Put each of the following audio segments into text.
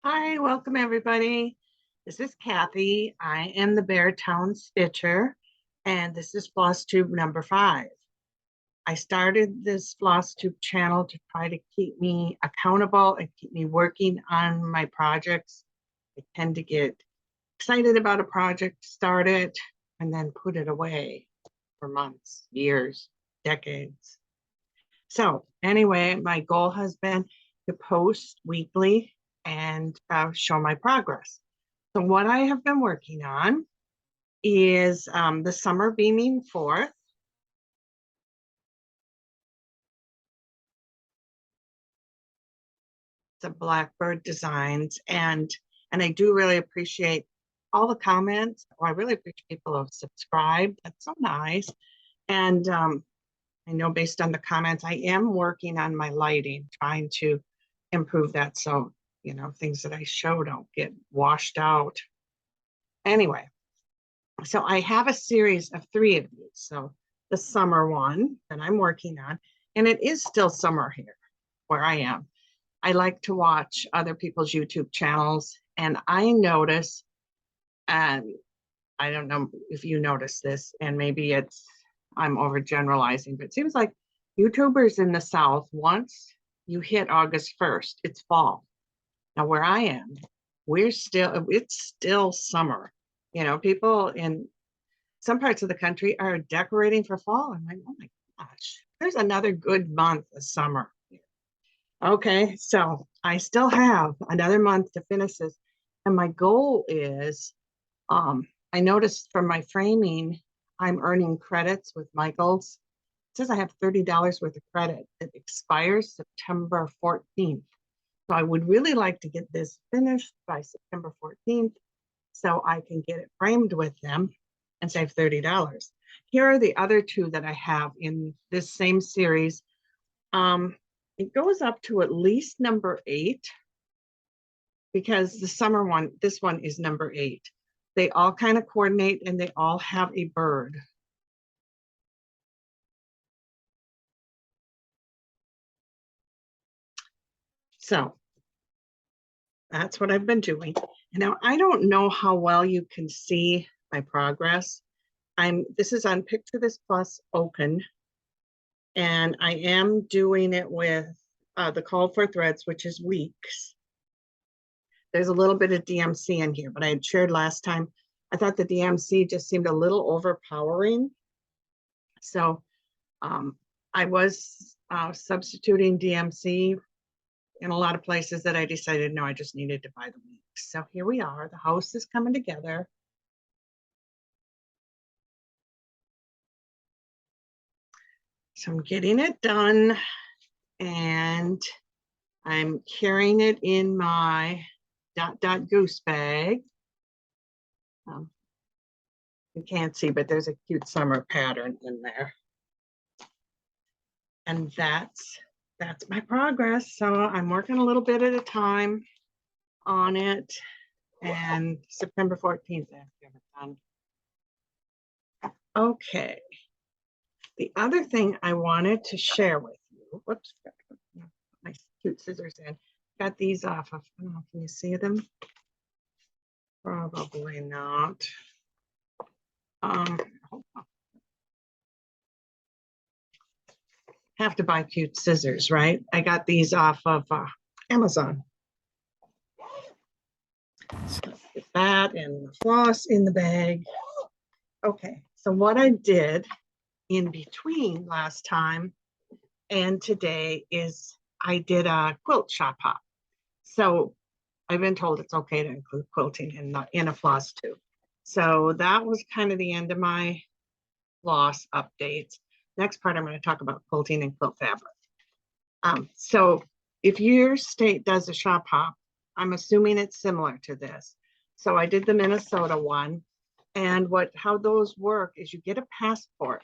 Hi, welcome everybody. This is Kathy. I am the Beartown Stitcher, and this is Floss Tube number 5. I started this Floss Tube channel to try to keep me accountable and keep me working on my projects. I tend to get excited about a project, start it, and then put it away for months, years, decades. So anyway, my goal has been to post weekly and show my progress. So what I have been working on is the Summer Beaming Forth. The Blackbird designs, and I do really appreciate all the comments. Oh, I really appreciate people who have subscribed. That's so nice. And I know based on the comments, I am working on my lighting, trying to improve that so things that I show don't get washed out. Anyway, so I have a series of 3 of these. So the summer one that I'm working on, and it is still summer here where I am. I like to watch other people's YouTube channels, and I notice, and I don't know if you notice this, and maybe I'm overgeneralizing, but it seems like YouTubers in the South, once you hit August 1st, it's fall. Now where I am, it's still summer. People in some parts of the country are decorating for fall. I'm like, oh my gosh, there's another good month of summer. Okay, so I still have another month to finish this. And my goal is, I noticed from my framing, I'm earning credits with Michaels. It says I have $30 worth of credit. It expires September 14th. So I would really like to get this finished by September 14th so I can get it framed with them and save $30. Here are the other 2 that I have in this same series. It goes up to at least number 8 because the summer one, this one is number 8. They all kind of coordinate and they all have a bird. So that's what I've been doing. Now, I don't know how well you can see my progress. This is on Picture This Plus Oaken, and I am doing it with the Call for Threads, which is weeks. There's a little bit of DMC in here, but I had shared last time. I thought the DMC just seemed a little overpowering. So I was substituting DMC in a lot of places that I decided, no, I just needed to buy the weeks. So here we are. The house is coming together. So I'm getting it done, and I'm carrying it in my goose bag. You can't see, but there's a cute summer pattern in there. And that's my progress. So I'm working a little bit at a time on it. And September 14th, I have to have it done. Okay. The other thing I wanted to share with you, whoops, my cute scissors in. Got these off of, I don't know, can you see them? Probably not. Have to buy cute scissors, right? I got these off of Amazon. So get that and the floss in the bag. Okay, so what I did in between last time and today is I did a quilt shop hop. So I've been told it's okay to include quilting in a floss tube. So that was kind of the end of my floss updates. Next part, I'm going to talk about quilting and quilt fabric. So if your state does a shop hop, I'm assuming it's similar to this. So I did the Minnesota one, and how those work is you get a passport.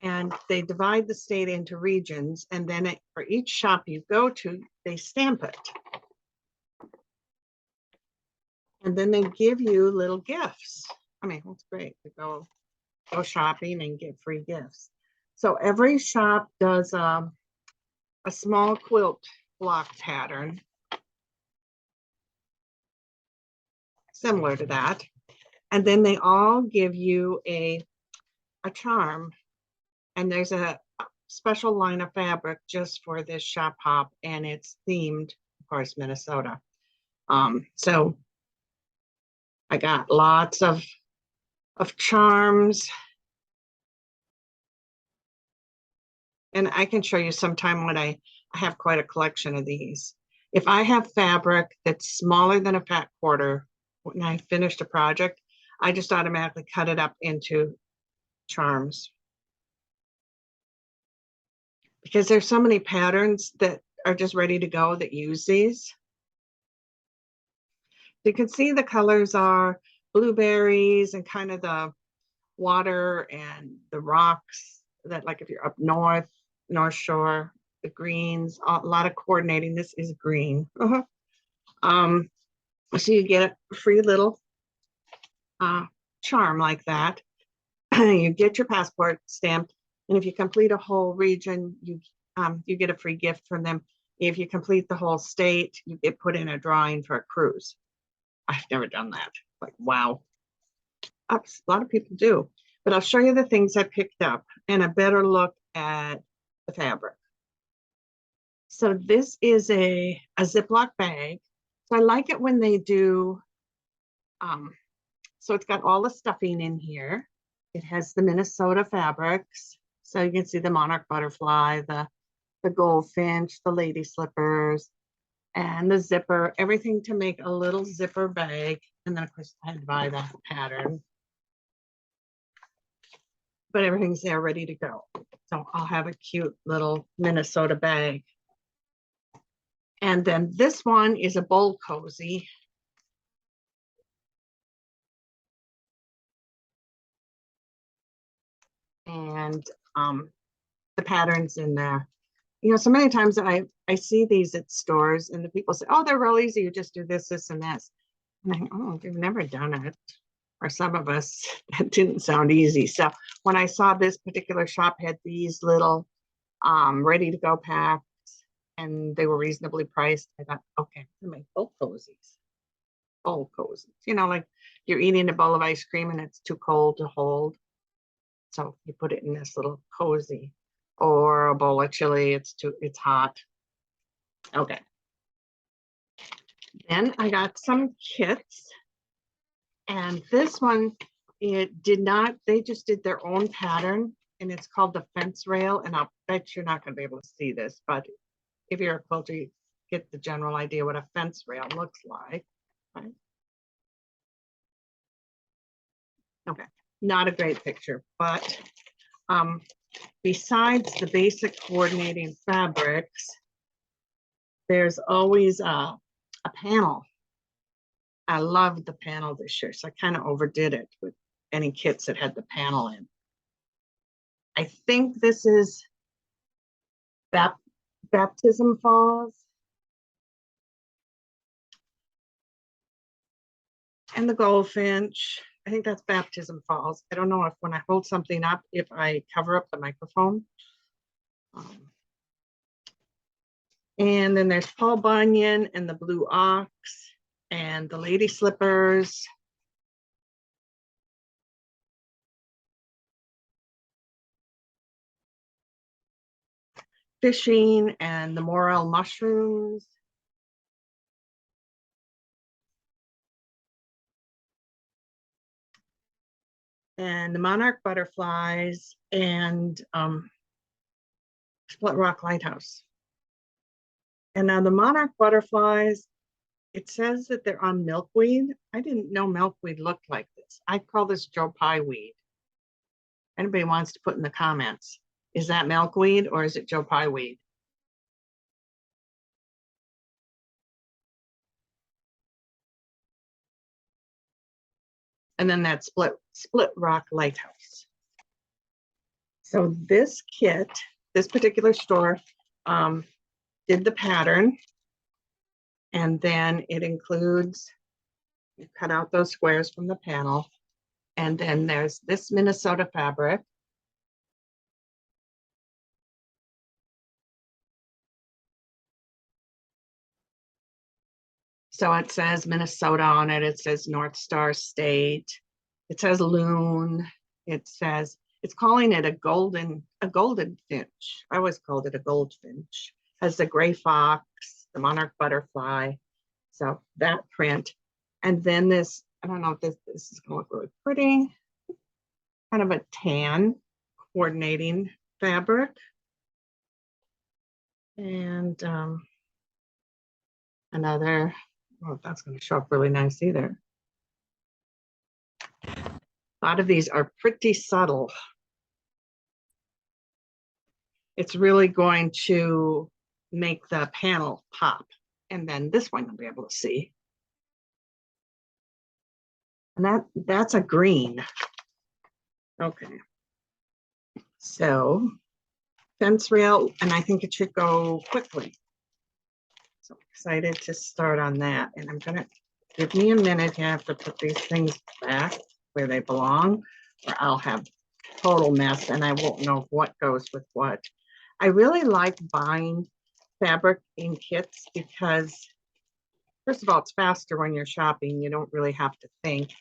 And they divide the state into regions, and then for each shop you go to, they stamp it. And then they give you little gifts. I mean, that's great to go go shopping and get free gifts. So every shop does a small quilt block pattern similar to that. And then they all give you a charm. And there's a special line of fabric just for this shop hop, and it's themed, of course, Minnesota. So I got lots of charms. And I can show you sometime when I have quite a collection of these. If I have fabric that's smaller than a fat quarter, when I finished a project, I just automatically cut it up into charms. Because there's so many patterns that are just ready to go that use these. You can see the colors are blueberries and kind of the water and the rocks that, like if you're up north shore, the greens, a lot of coordinating. This is green. So you get a free little charm like that. You get your passport stamped, and if you complete a whole region, you get a free gift from them. If you complete the whole state, you get put in a drawing for a cruise. I've never done that. Like, wow. A lot of people do. But I'll show you the things I picked up and a better look at the fabric. So this is a Ziploc bag. So I like it when they do, so it's got all the stuffing in here. It has the Minnesota fabrics. So you can see the Monarch Butterfly, the goldfinch, the lady slippers, and the zipper, everything to make a little zipper bag. And then of course I had to buy the pattern. But everything's there ready to go. So I'll have a cute little Minnesota bag. And then this one is a bowl cozy. And the patterns in there. You know, so many times I see these at stores and the people say, oh, they're real easy. You just do this, this, and this. And I think, oh, they've never done it. Or some of us, that didn't sound easy. So when I saw this particular shop had these little ready to go packs and they were reasonably priced, I thought, okay, I'm gonna make bowl cozies. Bowl cozies. You know, like you're eating a bowl of ice cream and it's too cold to hold. So you put it in this little cozy, or a bowl of chili, it's hot. Okay. Then I got some kits. And this one, they just did their own pattern, and it's called the fence rail. And I'll bet you're not going to be able to see this, but if you're a quilter, you get the general idea what a fence rail looks like. Right? Okay, not a great picture, but besides the basic coordinating fabrics, there's always a panel. I loved the panel this year, so I kind of overdid it with any kits that had the panel in. I think this is Baptism Falls. And the goldfinch. I think that's Baptism Falls. I don't know if when I hold something up, if I cover up the microphone. And then there's Paul Bunyan and the blue ox and the lady slippers. Fishing and the morel mushrooms. And the Monarch Butterflies and Split Rock Lighthouse. And now the Monarch Butterflies, it says that they're on milkweed. I didn't know milkweed looked like this. I call this Joe Pye weed. Anybody wants to put in the comments, is that milkweed or is it Joe Pye weed? And then that split rock lighthouse. So this kit, this particular store did the pattern, and then it includes, you cut out those squares from the panel, And then there's this Minnesota fabric. So it says Minnesota on it. It says North Star State. It says loon. It says it's calling it a golden finch. I always called it a goldfinch. Has the gray fox, the monarch butterfly. So that print. And then this, I don't know if this is gonna look really pretty, kind of a tan coordinating fabric. And another, oh, that's going to show up really nice either. A lot of these are pretty subtle. It's really going to make the panel pop. And then this one you'll be able to see. And that's a green. Okay. So fence rail, and I think it should go quickly. So I'm excited to start on that. And I'm gonna give me a minute. You have to put these things back where they belong, or I'll have total mess and I won't know what goes with what. I really like buying fabric in kits because first of all, it's faster when you're shopping. You don't really have to think.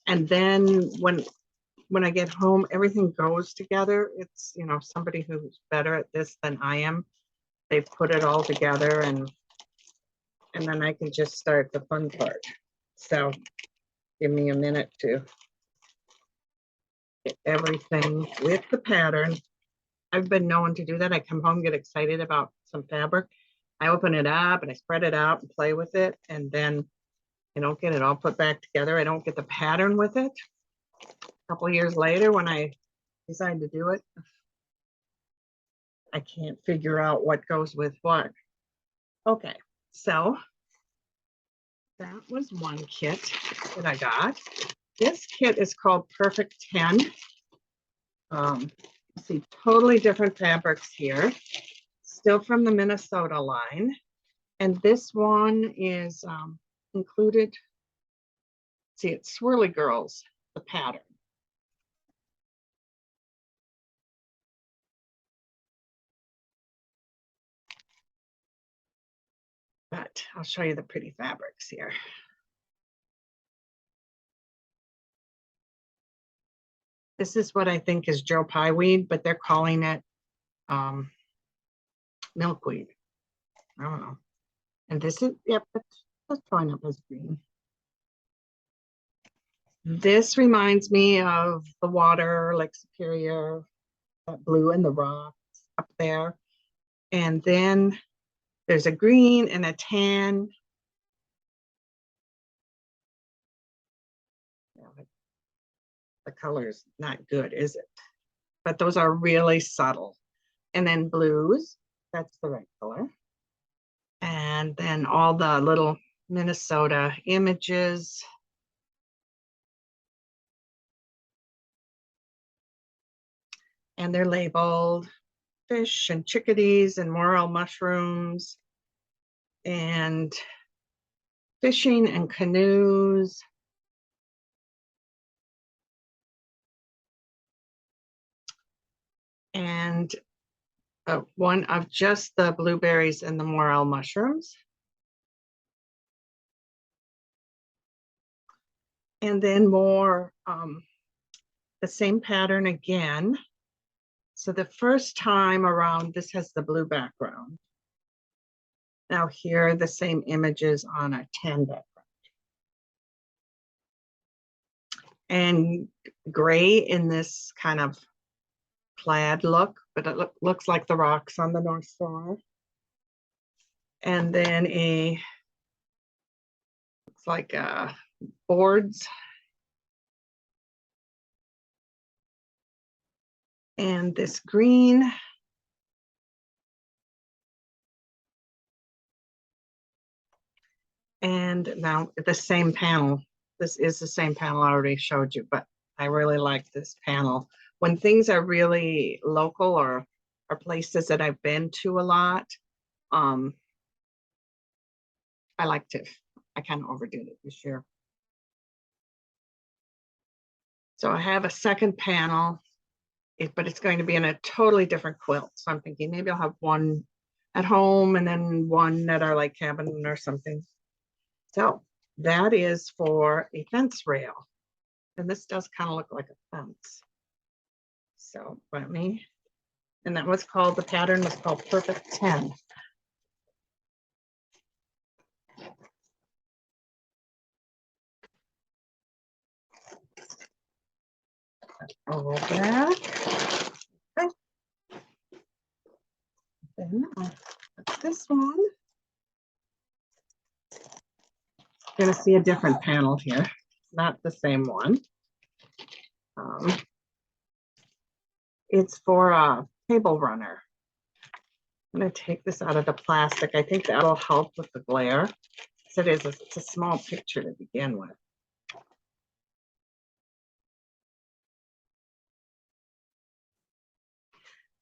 And then when I get home, everything goes together. It's, you know, somebody who's better at this than I am. They've put it all together and then I can just start the fun part. So give me a minute to get everything with the pattern. I've been known to do that. I come home, get excited about some fabric. I open it up and I spread it out and play with it. And then I don't get it all put back together. I don't get the pattern with it. A couple of years later, when I decide to do it, I can't figure out what goes with what. Okay, so that was one kit that I got. This kit is called Perfect 10. See, totally different fabrics here. Still from the Minnesota line. And this one is included. See, it's Swirly Girls, the pattern. But I'll show you the pretty fabrics here. This is what I think is Joe Pye weed, but they're calling it milkweed. I don't know. And this is, yep, that's showing up as green. This reminds me of the water, Lake Superior, that blue and the rocks up there. And then there's a green and a tan. The color's not good, is it? But those are really subtle. And then blues, that's the right color. And then all the little Minnesota images. And they're labeled fish and chickadees and morel mushrooms and fishing and canoes. And one of just the blueberries and the morel mushrooms. And then more, the same pattern again. So the first time around, this has the blue background. Now here are the same images on a tan background. And gray in this kind of plaid look, but it looks like the rocks on the North Shore. And then looks like boards. And this green. And now the same panel. This is the same panel I already showed you, but I really like this panel. When things are really local or places that I've been to a lot, I kind of overdid it this year. So I have a second panel, but it's going to be in a totally different quilt. So I'm thinking maybe I'll have one at home and then one at our lake cabin or something. So that is for a fence rail. And this does kind of look like a fence. So let me, and that was called, the pattern was called Perfect 10. Roll back. Okay. Then I'll put this one. You're going to see a different panel here, not the same one. It's for a table runner. I'm going to take this out of the plastic. I think that'll help with the glare. So it's a small picture to begin with.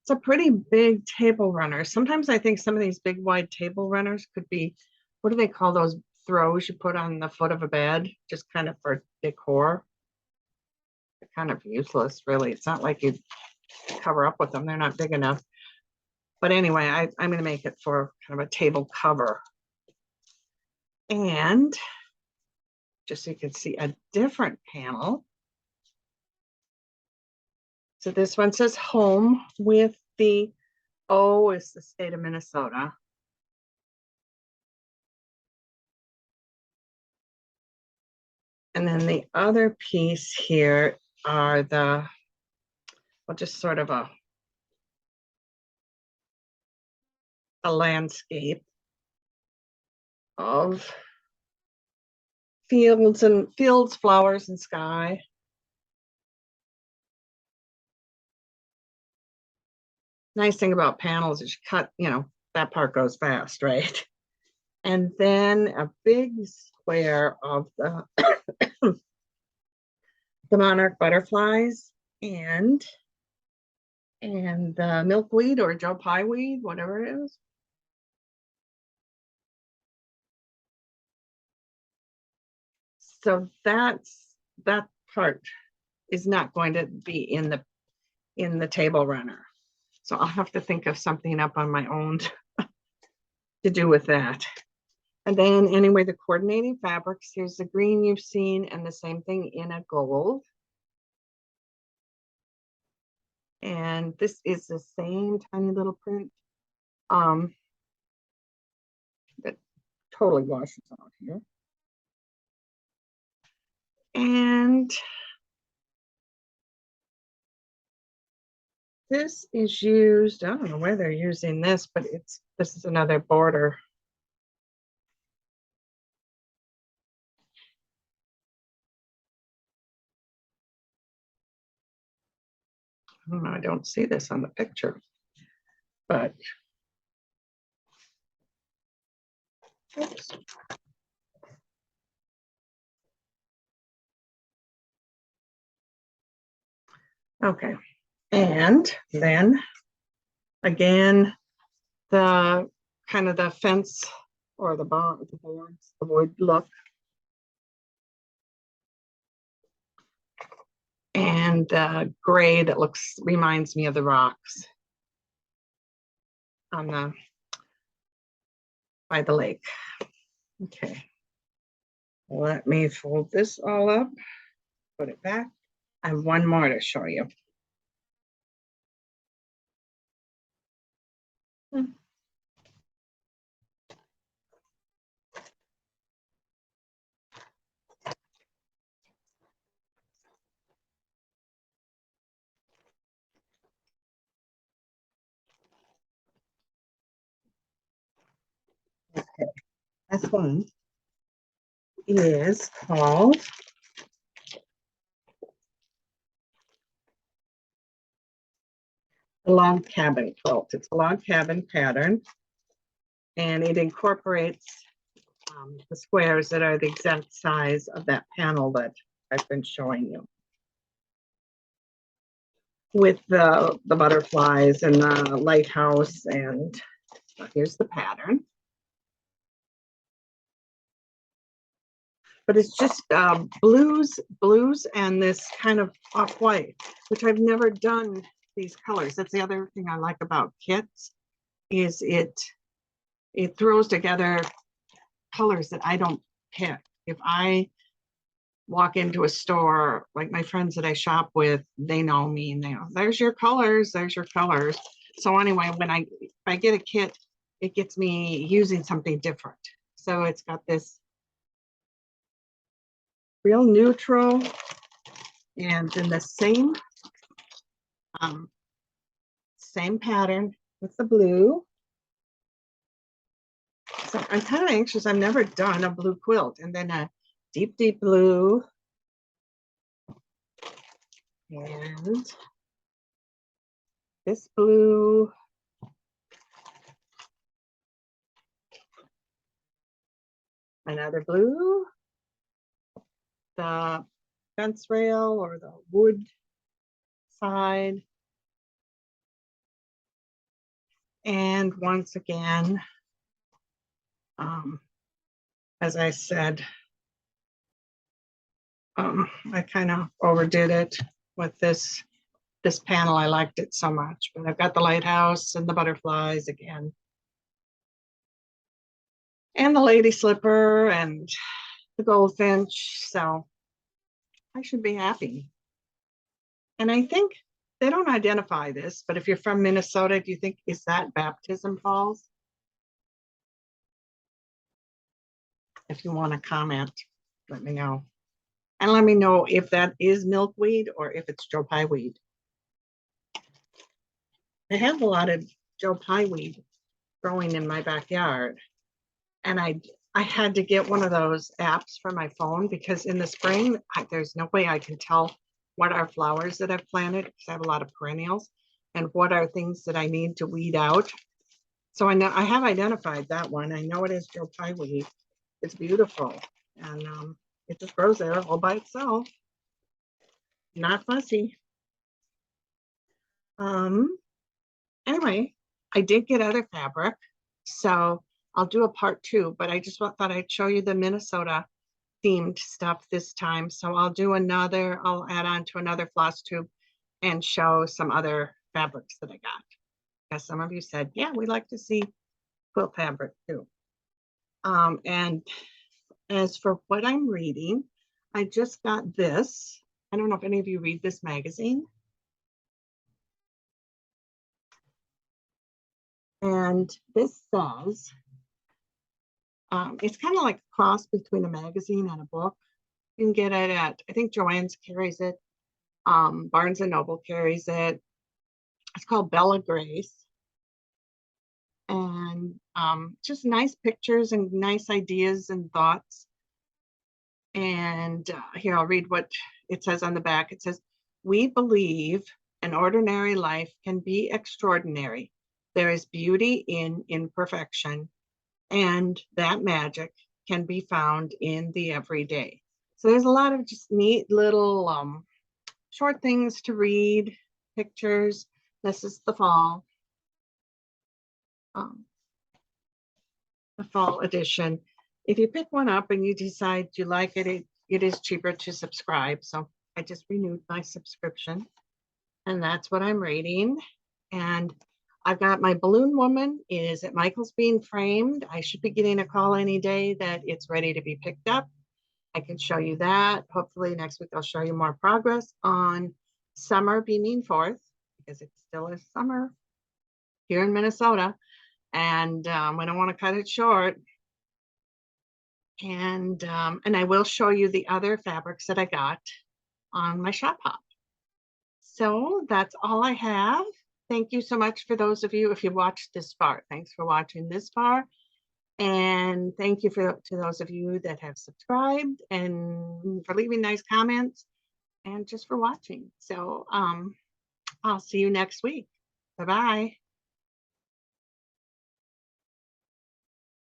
It's a pretty big table runner. Sometimes I think some of these big wide table runners could be, what do they call those throws you put on the foot of a bed, just kind of for decor? They're kind of useless, really. It's not like you cover up with them. They're not big enough. But anyway, I'm going to make it for kind of a table cover. And just so you can see a different panel. So this one says home with the O is the state of Minnesota. And then the other piece here are the, well, just sort of a landscape of fields, flowers, and sky. Nice thing about panels is you cut, that part goes fast, right? And then a big square of the the Monarch Butterflies and the milkweed or Joe Pye weed, whatever it is. So that part is not going to be in the table runner. So I'll have to think of something up on my own to do with that. And then anyway, the coordinating fabrics, here's the green you've seen and the same thing in a gold. And this is the same tiny little print that totally washes out here. And this is used, I don't know where they're using this, but this is another border. I don't know, I don't see this on the picture, but oops. Okay, and then again, the kind of the fence or the boards, the wood look. And the gray that reminds me of the rocks on by the lake. Okay. Let me fold this all up, put it back. I have one more to show you. Okay, this one is called the log cabin quilt. It's a log cabin pattern, and it incorporates the squares that are the exact size of that panel that I've been showing you, with the butterflies and the lighthouse. And here's the pattern. but it's just blues and this kind of off-white, which I've never done these colors. That's the other thing I like about kits, is it throws together colors that I don't pick. If I walk into a store, like my friends that I shop with, they know me and they know, there's your colors, there's your colors. So anyway, if I get a kit, it gets me using something different. So it's got this real neutral, and in the same pattern with the blue. So I'm kind of anxious. I've never done a blue quilt, and then a deep, deep blue, and this blue, another blue, the fence rail or the wood side, and once again, as I said, I kind of overdid it with this panel. I liked it so much, but I've got the lighthouse and the butterflies again, and the lady slipper and the goldfinch. So I should be happy. And I think they don't identify this, but if you're from Minnesota, do you think, is that Baptism Falls? If you want to comment, let me know. And let me know if that is milkweed or if it's Joe Pye weed. I have a lot of Joe Pye weed growing in my backyard. And I had to get one of those apps for my phone, because in the spring, there's no way I can tell what are flowers that I've planted, because I have a lot of perennials, and what are things that I need to weed out. So I know I have identified that one. I know it is Joe Pye weed. It's beautiful, and it just grows there all by itself, not fussy. Anyway, I did get other fabric, so I'll do a part 2, but I just thought I'd show you the Minnesota themed stuff this time. So I'll add on to another floss tube and show some other fabrics that I got. Because some of you said, yeah, we'd like to see quilt fabric too. And as for what I'm reading, I just got this. I don't know if any of you read this magazine. And this says, it's kind of like a cross between a magazine and a book. You can get it at, I think Joann's carries it. Barnes and Noble carries it. It's called Bella Grace. And just nice pictures and nice ideas and thoughts. And here, I'll read what it says on the back. It says, "We believe an ordinary life can be extraordinary. There is beauty in imperfection, and that magic can be found in the everyday." So there's a lot of just neat little short things to read, pictures. This is the fall edition. If you pick one up and you decide you like it, it is cheaper to subscribe. So I just renewed my subscription, and that's what I'm reading. And I've got my balloon woman is at Michael's being framed. I should be getting a call any day that it's ready to be picked up. I can show you that. Hopefully next week I'll show you more progress on summer beaming forth, because it still is summer here in Minnesota, and I don't want to cut it short. And I will show you the other fabrics that I got on my shop hop. So that's all I have. Thank you so much for those of you, if you watched this far. Thanks for watching this far. And thank you to those of you that have subscribed and for leaving nice comments and just for watching. So I'll see you next week. Bye-bye.